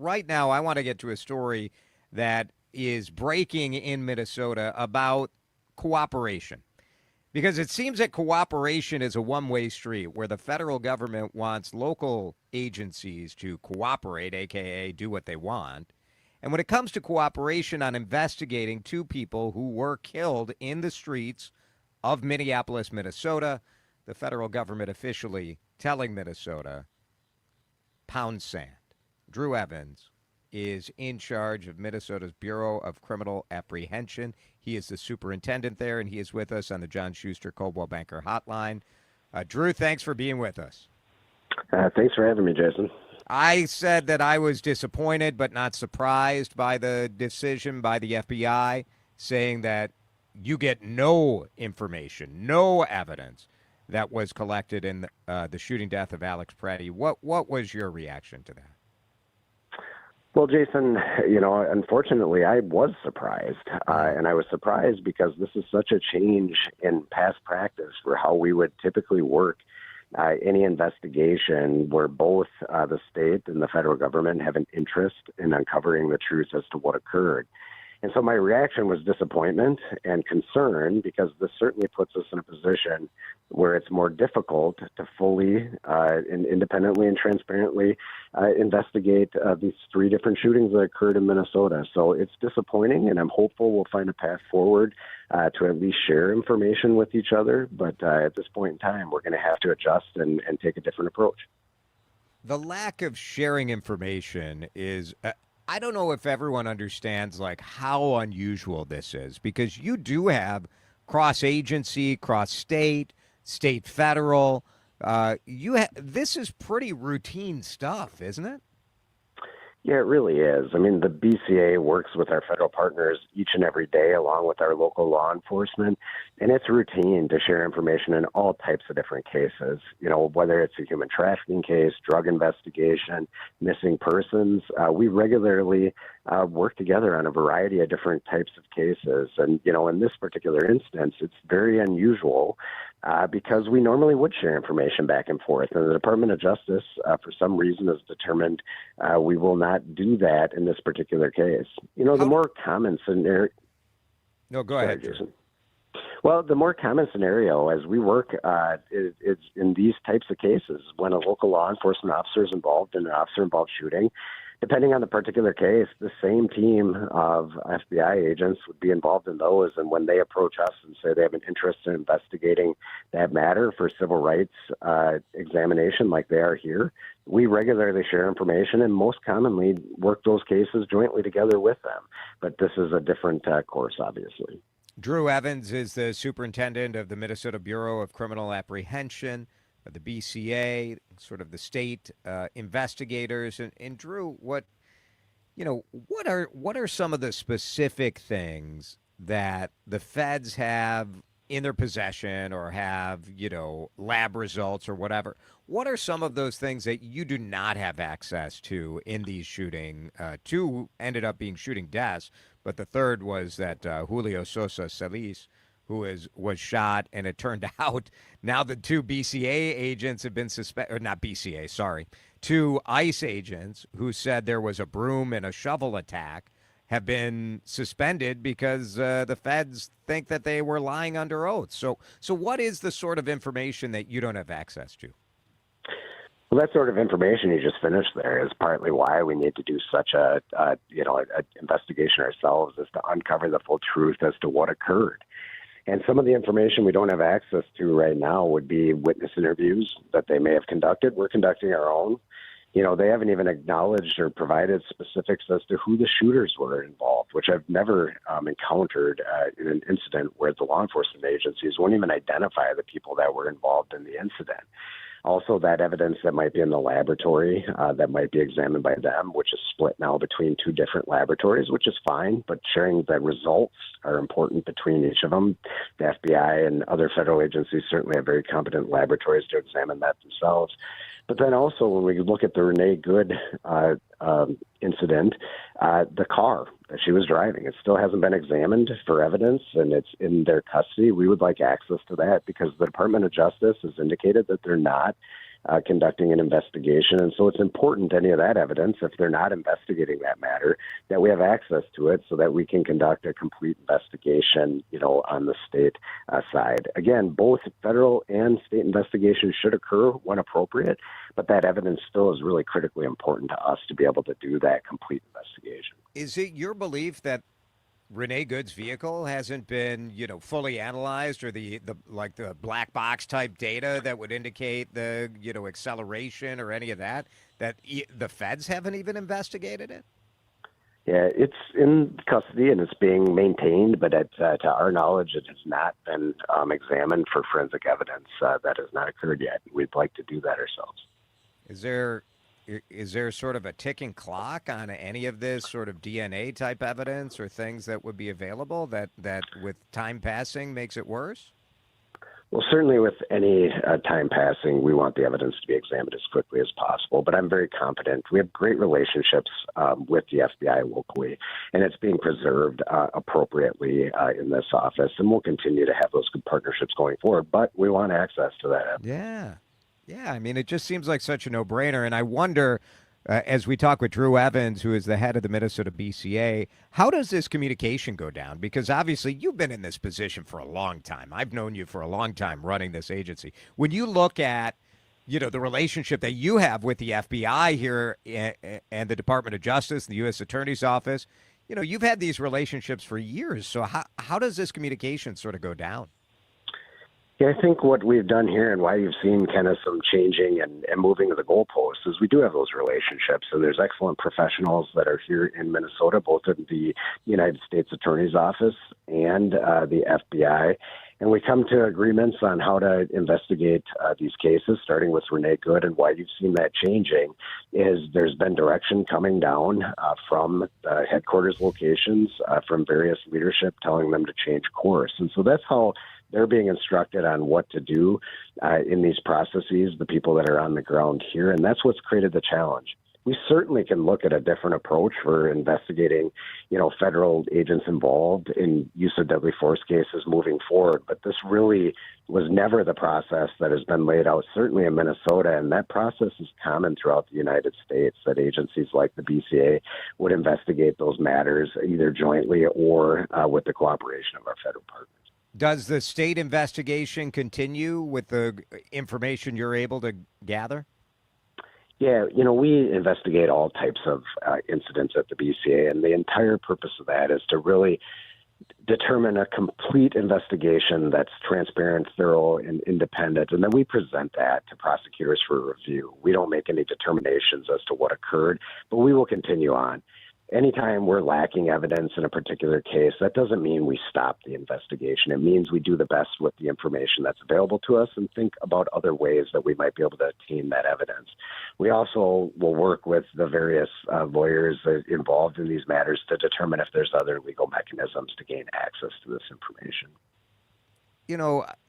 right now I want to get to a story that is breaking in Minnesota about cooperation. Because it seems that cooperation is a one-way street where the federal government wants local agencies to cooperate, aka do what they want. And when it comes to cooperation on investigating two people who were killed in the streets of Minneapolis, Minnesota, the federal government officially telling Minnesota, pound sand. Drew Evans is in charge of Minnesota's Bureau of Criminal Apprehension. He is the superintendent there, and he is with us on the John Schuster Coldwell Banker Hotline. Drew, thanks for being with us. Thanks for having me, Jason. I said that I was disappointed but not surprised by the decision by the FBI, saying that you get no information, no evidence that was collected in the shooting death of Alex Pretti. What was your reaction to that? Well, Jason, unfortunately, I was surprised. And I was surprised because this is such a change in past practice for how we would typically work any investigation where both the state and the federal government have an interest in uncovering the truth as to what occurred. And so my reaction was disappointment and concern because this certainly puts us in a position where it's more difficult to fully and independently and transparently investigate these three different shootings that occurred in Minnesota. So it's disappointing, and I'm hopeful we'll find a path forward to at least share information with each other. But at this point in time, we're going to have to adjust and take a different approach. The lack of sharing information is I don't know if everyone understands like how unusual this is, because you do have cross-agency, cross-state, state, federal. This is pretty routine stuff, isn't it? Yeah, it really is. I mean, the BCA works with our federal partners each and every day, along with our local law enforcement, and it's routine to share information in all types of different cases. Whether it's a human trafficking case, drug investigation, missing persons, we regularly work together on a variety of different types of cases. And, in this particular instance, it's very unusual because we normally would share information back and forth. And the Department of Justice, for some reason, has determined we will not do that in this particular case. The more common scenario... No, go ahead, Jason. Well, the more common scenario as we work is in these types of cases when a local law enforcement officer is involved in an officer-involved shooting. Depending on the particular case, the same team of FBI agents would be involved in those. And when they approach us and say they have an interest in investigating that matter for civil rights examination like they are here, we regularly share information and most commonly work those cases jointly together with them. But this is a different course, obviously. Drew Evans is the superintendent of the Minnesota Bureau of Criminal Apprehension, the BCA, sort of the state investigators. And Drew, what are some of the specific things that the feds have in their possession or have, lab results or whatever? What are some of those things that you do not have access to in these shooting? Two ended up being shooting deaths, but the third was that Julio Sosa Solis, who was shot, and it turned out now the two BCA agents have been suspended, or not BCA, sorry, two ICE agents who said there was a broom and a shovel attack have been suspended because the feds think that they were lying under oath. So what is the sort of information that you don't have access to? Well, that sort of information you just finished there is partly why we need to do such a investigation ourselves, is to uncover the full truth as to what occurred. And some of the information we don't have access to right now would be witness interviews that they may have conducted. We're conducting our own. They haven't even acknowledged or provided specifics as to who the shooters were involved, which I've never encountered in an incident where the law enforcement agencies won't even identify the people that were involved in the incident. Also, that evidence that might be in the laboratory that might be examined by them, which is split now between two different laboratories, which is fine, but sharing the results are important between each of them. The FBI and other federal agencies certainly have very competent laboratories to examine that themselves. But then also, when we look at the Renee Good incident, the car that she was driving, it still hasn't been examined for evidence, and it's in their custody. We would like access to that because the Department of Justice has indicated that they're not conducting an investigation. And so it's important, any of that evidence, if they're not investigating that matter, that we have access to it so that we can conduct a complete investigation, on the state side. Again, both federal and state investigations should occur when appropriate, but that evidence still is really critically important to us to be able to do that complete investigation. Is it your belief that Renee Good's vehicle hasn't been, fully analyzed, or the black box type data that would indicate the, acceleration or any of that, the feds haven't even investigated it? Yeah, it's in custody and it's being maintained, but to our knowledge, it has not been examined for forensic evidence. That has not occurred yet. We'd like to do that ourselves. Is there sort of a ticking clock on any of this sort of DNA type evidence or things that would be available that with time passing makes it worse? Well, certainly with any time passing, we want the evidence to be examined as quickly as possible. But I'm very confident. We have great relationships with the FBI locally, and it's being preserved appropriately in this office. And we'll continue to have those good partnerships going forward. But we want access to that evidence. Yeah. Yeah, I mean, it just seems like such a no-brainer. And I wonder, as we talk with Drew Evans, who is the head of the Minnesota BCA, how does this communication go down? Because obviously you've been in this position for a long time. I've known you for a long time running this agency. When you look at, the relationship that you have with the FBI here and the Department of Justice, the U.S. Attorney's Office, you've had these relationships for years. So how does this communication sort of go down? Yeah, I think what we've done here and why you've seen kind of some changing and moving of the goalposts is we do have those relationships. And there's excellent professionals that are here in Minnesota, both in the United States Attorney's Office and the FBI. And we come to agreements on how to investigate these cases, starting with Renee Good. And why you've seen that changing is there's been direction coming down from headquarters locations, from various leadership telling them to change course. And so that's how they're being instructed on what to do in these processes, the people that are on the ground here. And that's what's created the challenge. We certainly can look at a different approach for investigating, federal agents involved in use of deadly force cases moving forward. But this really was never the process that has been laid out, certainly in Minnesota. And that process is common throughout the United States, that agencies like the BCA would investigate those matters either jointly or with the cooperation of our federal partners. Does the state investigation continue with the information you're able to gather? Yeah, we investigate all types of incidents at the BCA, and the entire purpose of that is to really determine a complete investigation that's transparent, thorough, and independent, and then we present that to prosecutors for review. We don't make any determinations as to what occurred, but we will continue on. Anytime we're lacking evidence in a particular case, that doesn't mean we stop the investigation. It means we do the best with the information that's available to us and think about other ways that we might be able to obtain that evidence. We also will work with the various lawyers involved in these matters to determine if there's other legal mechanisms to gain access to this information.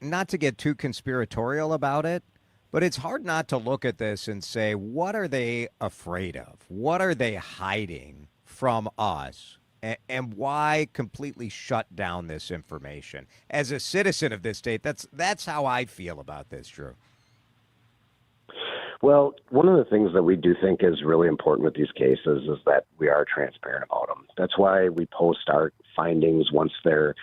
Not to get too conspiratorial about it, but it's hard not to look at this and say, what are they afraid of? What are they hiding from us, and why completely shut down this information? As a citizen of this state, that's how I feel about this, Drew. Well, one of the things that we do think is really important with these cases is that we are transparent about them. That's why we post our findings once they're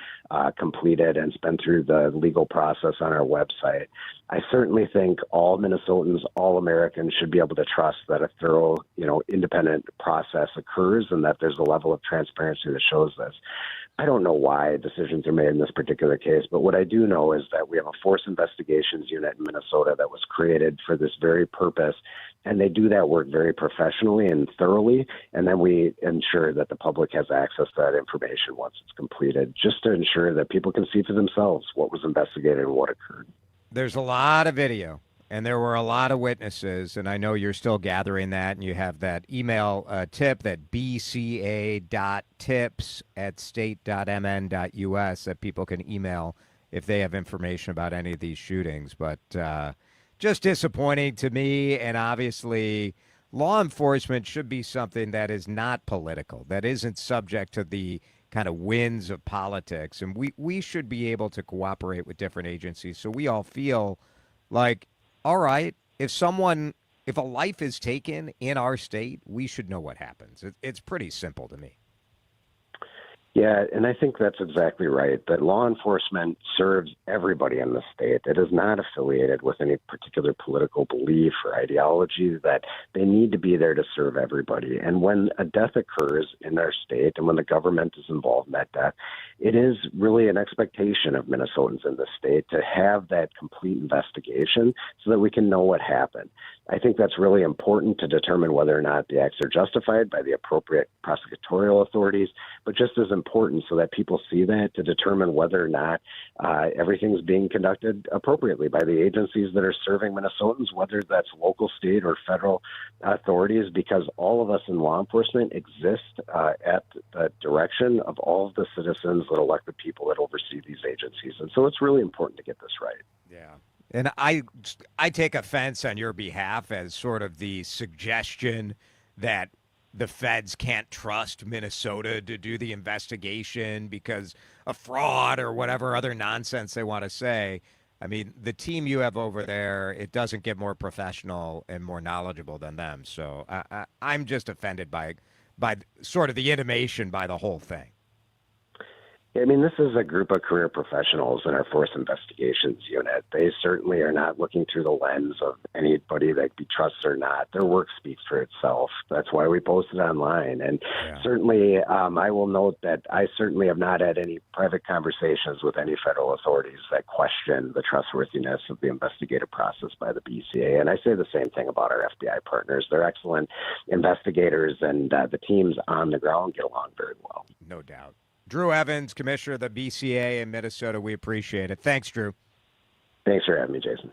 completed and been through the legal process on our website. I certainly think all Minnesotans, all Americans should be able to trust that a thorough, independent process occurs and that there's a level of transparency that shows this. I don't know why decisions are made in this particular case, but what I do know is that we have a force investigations unit in Minnesota that was created for this very purpose, and they do that work very professionally and thoroughly, and then we ensure that the public has access to that information once it's completed, just to ensure that people can see for themselves what was investigated and what occurred. There's a lot of video, and there were a lot of witnesses, and I know you're still gathering that, and you have that email tip, that bca.tips@state.mn.us that people can email if they have information about any of these shootings. But just disappointing to me, and obviously law enforcement should be something that is not political, that isn't subject to the kind of winds of politics, and we should be able to cooperate with different agencies so we all feel like, all right, if a life is taken in our state, we should know what happens. It's pretty simple to me. Yeah, and I think that's exactly right, that law enforcement serves everybody in the state. It is not affiliated with any particular political belief or ideology, that they need to be there to serve everybody. And when a death occurs in our state and when the government is involved in that death, it is really an expectation of Minnesotans in the state to have that complete investigation so that we can know what happened. I think that's really important to determine whether or not the acts are justified by the appropriate prosecutorial authorities, but just as important so that people see that to determine whether or not everything's being conducted appropriately by the agencies that are serving Minnesotans, whether that's local, state, or federal authorities, because all of us in law enforcement exist at the direction of all of the citizens that elect the people that oversee these agencies. And so it's really important to get this right. Yeah. And I take offense on your behalf as sort of the suggestion that the feds can't trust Minnesota to do the investigation because of fraud or whatever other nonsense they want to say. I mean, the team you have over there, it doesn't get more professional and more knowledgeable than them. So I'm just offended by sort of the intimation by the whole thing. I mean, this is a group of career professionals in our Force Investigations Unit. They certainly are not looking through the lens of anybody that be trusted or not. Their work speaks for itself. That's why we post it online. And certainly, I will note that I certainly have not had any private conversations with any federal authorities that question the trustworthiness of the investigative process by the BCA. And I say the same thing about our FBI partners. They're excellent investigators, and the teams on the ground get along very well. No doubt. Drew Evans, Commissioner of the BCA in Minnesota. We appreciate it. Thanks, Drew. Thanks for having me, Jason.